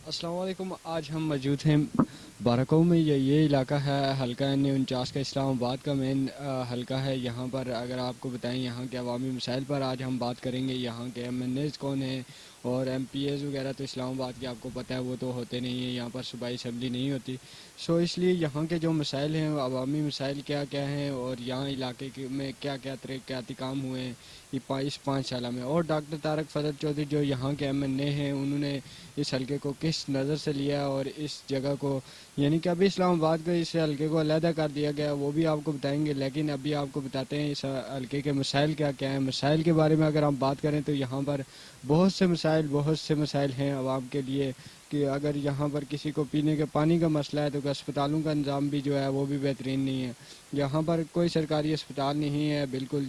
السلام علیکم. آج ہم موجود ہیں بارکو میں. یہ علاقہ ہے حلقہ N49 کا, اسلام آباد کا مین حلقہ ہے. یہاں پر اگر آپ کو بتائیں یہاں کے عوامی مسائل پر آج ہم بات کریں گے. یہاں کے MNAs کون ہیں اور MPAs وغیرہ تو اسلام آباد کے آپ کو پتہ ہے وہ تو ہوتے نہیں ہیں. یہاں پر صوبائی اسمبلی نہیں ہوتی. اس لیے یہاں کے جو مسائل ہیں, عوامی مسائل کیا کیا ہیں اور یہاں علاقے میں کیا کیا ترقیاتی کام ہوئے ہیں اس 5 سالہ میں. اور ڈاکٹر طارق فضل چودھری جو یہاں کے MNA ہیں, انہوں نے اس حلقے کو کس نظر سے لیا اور اس جگہ کو یعنی کہ ابھی اسلام آباد کو اس حلقے کو علیحدہ کر دیا گیا, وہ بھی آپ کو بتائیں گے. لیکن ابھی آپ کو بتاتے ہیں اس حلقے کے مسائل کیا کیا ہیں. مسائل کے بارے میں اگر ہم بات کریں تو یہاں پر بہت سے مسائل ہیں عوام کے لیے. کہ اگر یہاں پر کسی کو پینے کے پانی کا مسئلہ ہے تو اسپتالوں کا نظام بھی جو ہے وہ بھی بہترین نہیں ہے. یہاں پر کوئی سرکاری اسپتال نہیں ہے بالکل.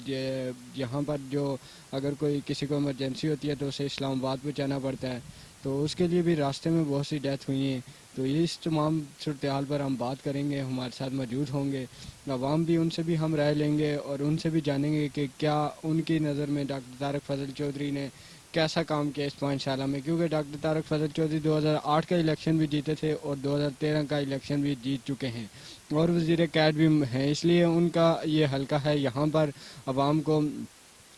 یہاں پر جو اگر کوئی کسی کو ایمرجنسی ہوتی ہے تو اسے اسلام آباد پہنچانا پڑتا ہے, تو اس کے لیے بھی راستے میں بہت سی ڈیتھ ہوئی ہیں. تو اس تمام صورتحال پر ہم بات کریں گے. ہمارے ساتھ موجود ہوں گے عوام بھی, ان سے بھی ہم رائے لیں گے اور ان سے بھی جانیں گے کہ کیا ان کی نظر میں ڈاکٹر طارق فضل چودھری نے کیسا کام کیا اس 5 سالہ میں. کیونکہ ڈاکٹر طارق فضل چودھری 2008 کا الیکشن بھی جیتے تھے اور 2013 کا الیکشن بھی جیت چکے ہیں اور وزیر کیٹ بھی ہیں. اس لیے ان کا یہ حلقہ ہے. یہاں پر عوام کو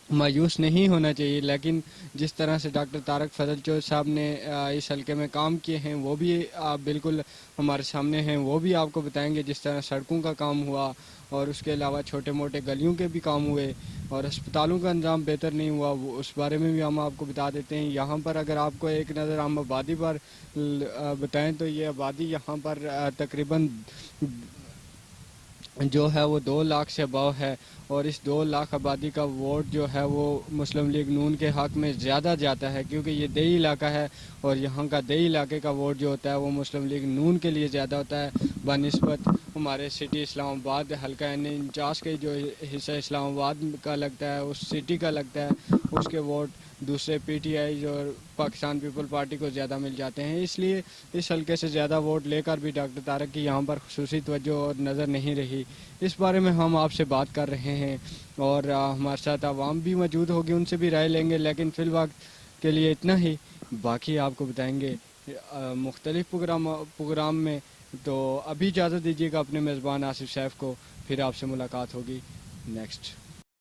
مایوس نہیں ہونا چاہیے. لیکن جس طرح سے ڈاکٹر طارق فضل چودھری صاحب نے اس حلقے میں کام کیے ہیں وہ بھی بالکل ہمارے سامنے ہیں. وہ بھی آپ کو بتائیں گے. جس طرح سڑکوں کا کام ہوا اور اس کے علاوہ چھوٹے موٹے گلیوں کے بھی کام ہوئے اور ہسپتالوں کا نظام بہتر نہیں ہوا, اس بارے میں بھی ہم آپ کو بتا دیتے ہیں. یہاں پر اگر آپ کو ایک نظر ہم آبادی پر بتائیں تو یہ آبادی یہاں پر تقریباً جو ہے وہ 2 لاکھ سے ابو ہے. اور اس 2 لاکھ آبادی کا ووٹ جو ہے وہ مسلم لیگ نون کے حق میں زیادہ جاتا ہے, کیونکہ یہ دیہی علاقہ ہے اور یہاں کا دیہی علاقے کا ووٹ جو ہوتا ہے وہ مسلم لیگ نون کے لیے زیادہ ہوتا ہے بنسبت ہمارے سٹی اسلام آباد حلقہ N49 کے جو حصہ اسلام آباد کا لگتا ہے, اس سٹی کا لگتا ہے, اس کے ووٹ دوسرے PTI اور پاکستان پیپل پارٹی کو زیادہ مل جاتے ہیں. اس لیے اس حلقے سے زیادہ ووٹ لے کر بھی ڈاکٹر طارق کی یہاں پر خصوصی توجہ اور نظر نہیں رہی. اس بارے میں ہم آپ سے بات کر رہے ہیں اور ہمارے ساتھ عوام بھی موجود ہوگی, ان سے بھی رائے لیں گے. لیکن فی الوقت کے لیے اتنا ہی, باقی آپ کو بتائیں گے مختلف پروگرام میں. تو ابھی اجازت دیجیے گا اپنے میزبان آصف سیف کو, پھر آپ سے ملاقات ہوگی نیکسٹ.